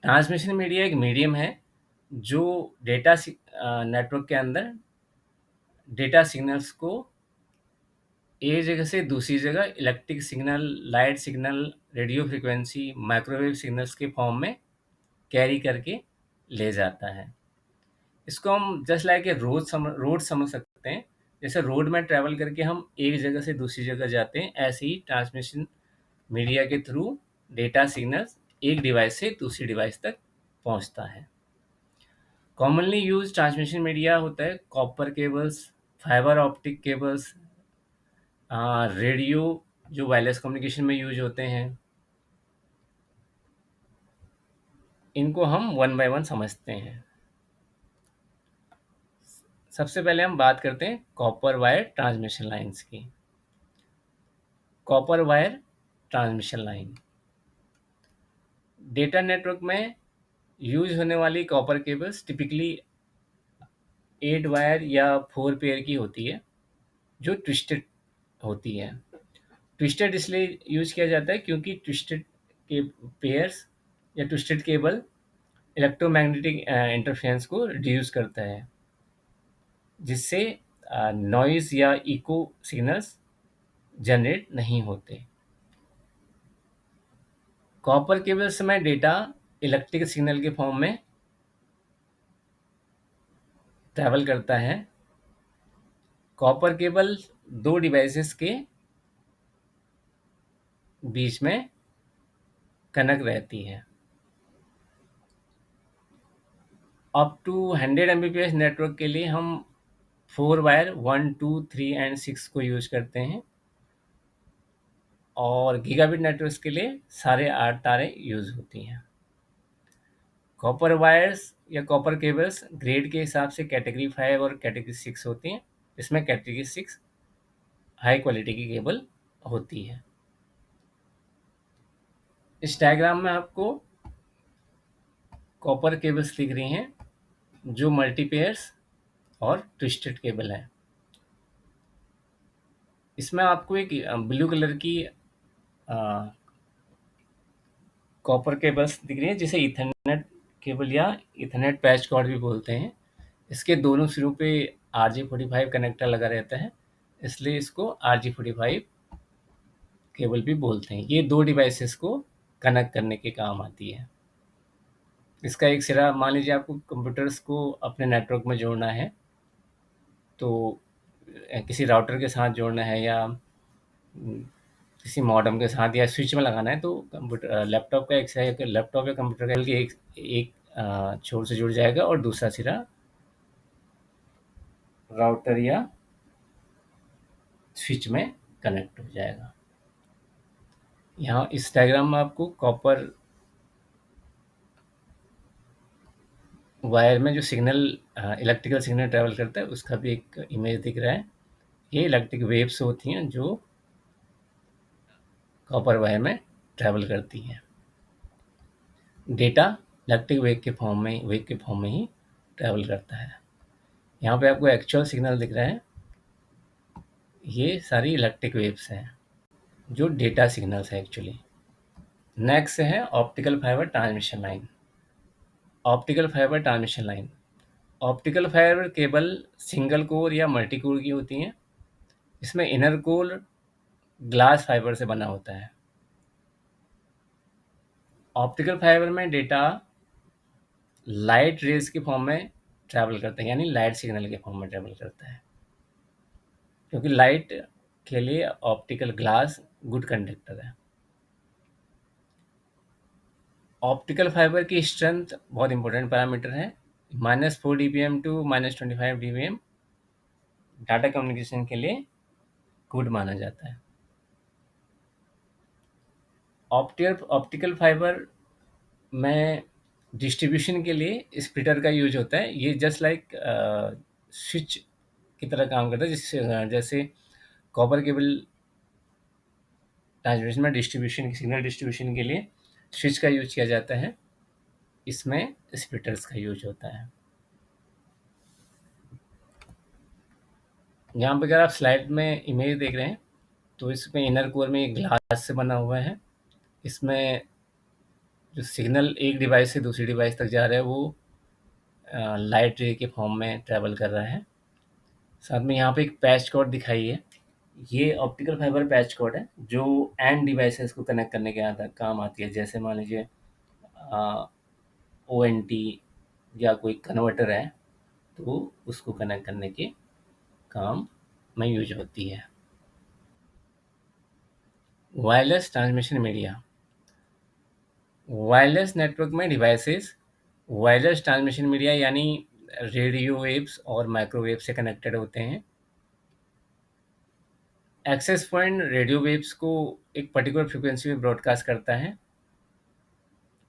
Transmission media एक medium है जो डेटा नेटवर्क के अंदर डेटा सिग्नल्स को एक जगह से दूसरी जगह electric signal, light signal, radio frequency, microwave signals के फॉर्म में कैरी करके ले जाता है। इसको हम जस्ट लाइक ए रोड समझ सकते हैं। जैसे रोड में ट्रैवल करके हम एक जगह से दूसरी जगह जाते हैं, ऐसे ही ट्रांसमिशन मीडिया के थ्रू डेटा सिग्नल्स एक डिवाइस से दूसरी डिवाइस तक पहुंचता है। कॉमनली यूज ट्रांसमिशन मीडिया होता है copper cables, fibre optic cables, radio जो वायरलेस कम्युनिकेशन में यूज होते हैं। इनको हम वन बाय वन समझते हैं। सबसे पहले हम बात करते हैं कॉपर वायर ट्रांसमिशन लाइंस की। Copper wire transmission line data network में यूज होने वाली कॉपर केबल्स टिपिकली 8 वायर या 4 पेयर की होती है जो ट्विस्टेड होती है। ट्विस्टेड इसलिए यूज किया जाता है क्योंकि ट्विस्टेड के पेयर्स या ट्विस्टेड केबल इलेक्ट्रोमैग्नेटिक इंटरफेरेंस को रिड्यूस करता है, जिससे नॉइज या इको सिग्नल्स जनरेट नहीं होते। कॉपर केबल्स में डेटा इलेक्ट्रिक सिग्नल के फॉर्म में ट्रैवल करता है। कॉपर केबल दो डिवाइसेस के बीच में कनेक्ट रहती है। अप टू 100 Mbps नेटवर्क के लिए हम 4 वायर 1, 2, 3 एंड 6 को यूज करते हैं, और गीगाबिट नेटवर्क के लिए सारे 8 तारें यूज होती हैं। कॉपर वायर्स या कॉपर केबल्स ग्रेड के हिसाब से कैटेगरी 5 और कैटेगरी 6 होती हैं। इसमें कैटेगरी 6 हाई क्वालिटी की केबल होती है। इस डायग्राम में आपको कॉपर केबल्स दिख रही हैं जो मल्टीपेयर्स और ट्विस्टेड केबल है। इसमें आपको एक ब्लू कलर की कॉपर केबल्स दिख रही है जिसे इथरनेट केबल या इथरनेट पैच कॉर्ड भी बोलते हैं। इसके दोनों सिरों पे RJ45 कनेक्टर लगा रहता है, इसलिए इसको RJ45 केबल भी बोलते हैं। ये दो डिवाइसेस को कनेक्ट करने के काम आती है। इसका एक सिरा मान लीजिए आपको कंप्यूटर्स को अपने नेटवर्क में जोड़ना है, तो किसी राउटर के साथ जोड़ना है या किसी मॉडेम के साथ या स्विच में लगाना है, तो कंप्यूटर लैपटॉप का एक सिरा लैपटॉप या कंप्यूटर का एक एक छोर से जुड़ जाएगा और दूसरा सिरा राउटर या स्विच में कनेक्ट हो जाएगा। यहाँ इस डायग्राम में आपको कॉपर वायर में जो सिग्नल इलेक्ट्रिकल सिग्नल ट्रैवल करता है उसका भी एक इमेज दिख रहा है। ये इलेक्ट्रिक वेव्स होती हैं जो कॉपर वायर में ट्रैवल करती हैं। डेटा इलेक्ट्रिक वेव के फॉर्म में ही ट्रैवल करता है। यहाँ पे आपको एक्चुअल सिग्नल दिख रहा है। ये सारी इलेक्ट्रिक वेव्स हैं जो डेटा सिग्नल्स है एक्चुअली। नेक्स्ट है optical fibre transmission line. Optical fibre transmission line optical fibre cable single core या मल्टी कोर की होती हैं। इसमें इनर कोर ग्लास फाइबर से बना होता है। ऑप्टिकल फाइबर में डेटा लाइट रेज के फॉर्म में ट्रैवल करता है, यानी लाइट सिग्नल के फॉर्म में ट्रैवल करता है, क्योंकि लाइट के लिए ऑप्टिकल ग्लास गुड कंडक्टर है। ऑप्टिकल फाइबर की स्ट्रेंथ बहुत इंपॉर्टेंट पैरामीटर है। -4 dBm to -25 dBm data communication के लिए गुड माना जाता है। ऑप्टिकल फाइबर में डिस्ट्रीब्यूशन के लिए स्प्लिटर का यूज होता है। ये जस्ट लाइक स्विच की तरह काम करता है, जैसे कॉपर केबल ट्रांसमिशन में डिस्ट्रीब्यूशन सिग्नल डिस्ट्रीब्यूशन के लिए स्विच का यूज किया जाता है, इसमें स्प्लिटर्स का यूज होता है। यहाँ पे अगर आप स्लाइड में इमेज देख रहे हैं तो इसमें इनर कोर में एक ग्लास से बना हुआ है। इसमें जो सिग्नल एक डिवाइस से दूसरी डिवाइस तक जा रहा है वो लाइट रे के फॉर्म में ट्रैवल कर रहा है। साथ में यहाँ पे एक पैच कोड दिखाई है। ये ऑप्टिकल फाइबर पैच कोड है जो एंड डिवाइसेस को कनेक्ट करने के काम आती है। जैसे मान लीजिए ONT या कोई कन्वर्टर है तो उसको कनेक्ट करने के काम में यूज होती है। Wireless transmission media. Wireless network में डिवाइसेस वायरलेस ट्रांसमिशन मीडिया यानी रेडियो वेव्स और माइक्रोवेव से कनेक्टेड होते हैं। एक्सेस पॉइंट रेडियो वेव्स को एक पर्टिकुलर फ्रीक्वेंसी में ब्रॉडकास्ट करता है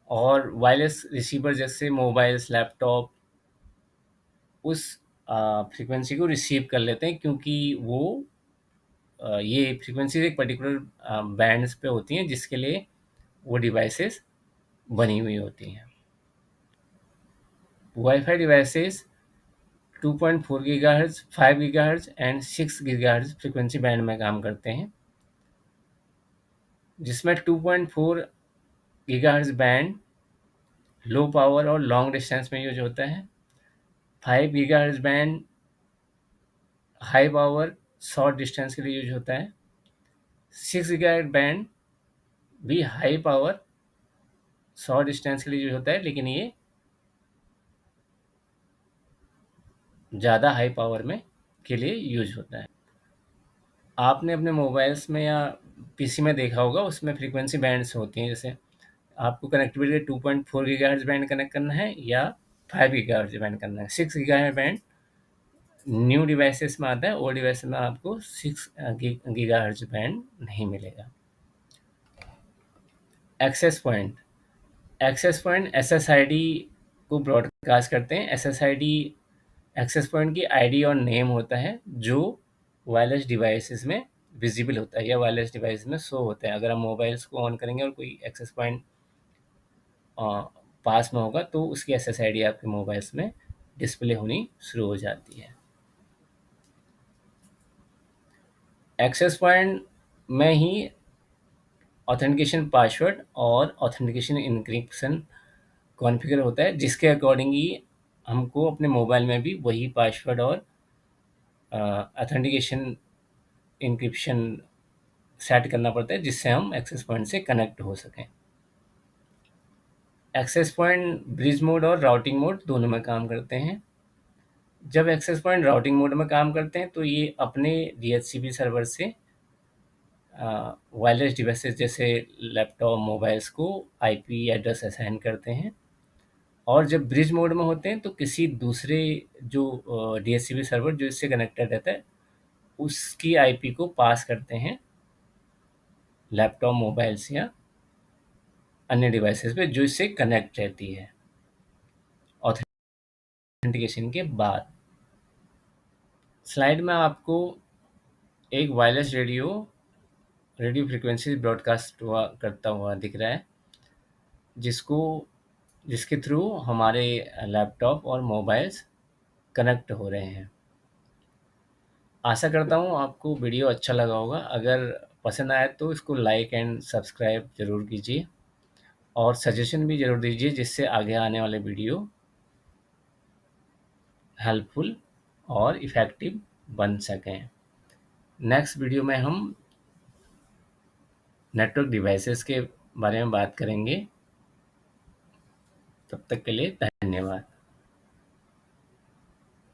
और वायरलेस रिसीवर जैसे मोबाइल्स, लैपटॉप उस फ्रीक्वेंसी को रिसीव कर लेते हैं, क्योंकि वो ये फ्रीक्वेंसी एक पर्टिकुलर बैंड्स पे होती हैं जिसके लिए वो डिवाइसेस बनी हुई होती हैं। Wifi devices 2.4 gigahertz, 5 gigahertz and 6 gigahertz frequency band में काम करते हैं, जिसमें 2.4 गीगाहर्ट्ज़ बैंड लो पावर और लॉन्ग डिस्टेंस में यूज होता है। 5 gigahertz band high power short distance के लिए यूज होता है। 6 गीगाहर्ट्ज़ बैंड भी हाई पावर शॉर्ट डिस्टेंस के लिए यूज होता है, लेकिन ये ज़्यादा हाई पावर में के लिए यूज होता है। आपने अपने मोबाइल्स में या पीसी में देखा होगा, उसमें फ्रीक्वेंसी बैंड्स होती हैं। जैसे आपको कनेक्टिविटी 2.4 गीगाहर्ट्ज़ बैंड कनेक्ट करना है या 5 गीगाहर्ट्ज़ बैंड करना है। 6 गीगाहर्ट्ज़ बैंड न्यू डिवाइसेस में आता है, ओल्ड डिवाइस में आपको 6 गीगाहर्ट्ज़ बैंड नहीं मिलेगा। Access point. Access point SSID को ब्रॉडकास्ट करते हैं। एसएसआईडी एक्सेस पॉइंट की आईडी और नेम होता है जो वायरलेस डिवाइसेस में विजिबल होता है या वायरलेस डिवाइस में शो होता है। अगर हम मोबाइल्स को ऑन करेंगे और कोई एक्सेस पॉइंट पास में होगा तो उसकी एसएसआईडी आपके मोबाइल्स में डिस्प्ले होनी शुरू हो जाती है। एक्सेस पॉइंट में ही ऑथेंटिकेशन पासवर्ड और ऑथेंटिकेशन इंक्रिप्शन कॉन्फ़िगर होता है, जिसके अकॉर्डिंग ही हमको अपने मोबाइल में भी वही पासवर्ड और ऑथेंटिकेशन इंक्रिप्शन सेट करना पड़ता है, जिससे हम एक्सेस पॉइंट से कनेक्ट हो सकें। एक्सेस पॉइंट ब्रिज मोड और राउटिंग मोड दोनों में काम करते हैं। जब एक्सेस पॉइंट राउटिंग मोड में काम करते हैं तो ये अपने DHCP सर्वर से वायरलेस डिवाइसेस जैसे लैपटॉप, मोबाइल्स को आईपी एड्रेस असाइन करते हैं, और जब ब्रिज मोड में होते हैं तो किसी दूसरे जो DHCP सर्वर जो इससे कनेक्टेड रहता है उसकी आईपी को पास करते हैं लैपटॉप, मोबाइल्स या अन्य डिवाइसेस पे जो इससे कनेक्ट रहती है ऑथेंटिकेशन के बाद। स्लाइड में आपको एक वायरलेस रेडियो फ्रीक्वेंसी ब्रॉडकास्ट करता हुआ दिख रहा है, जिसके थ्रू हमारे लैपटॉप और मोबाइल्स कनेक्ट हो रहे हैं। आशा करता हूँ आपको वीडियो अच्छा लगा होगा। अगर पसंद आए तो इसको लाइक एंड सब्सक्राइब ज़रूर कीजिए और सजेशन भी ज़रूर दीजिए, जिससे आगे आने वाले वीडियो हेल्पफुल और इफ़ेक्टिव बन सकें। नेक्स्ट वीडियो में हम नेटवर्क डिवाइसेस के बारे में बात करेंगे। तब तक के लिए धन्यवाद।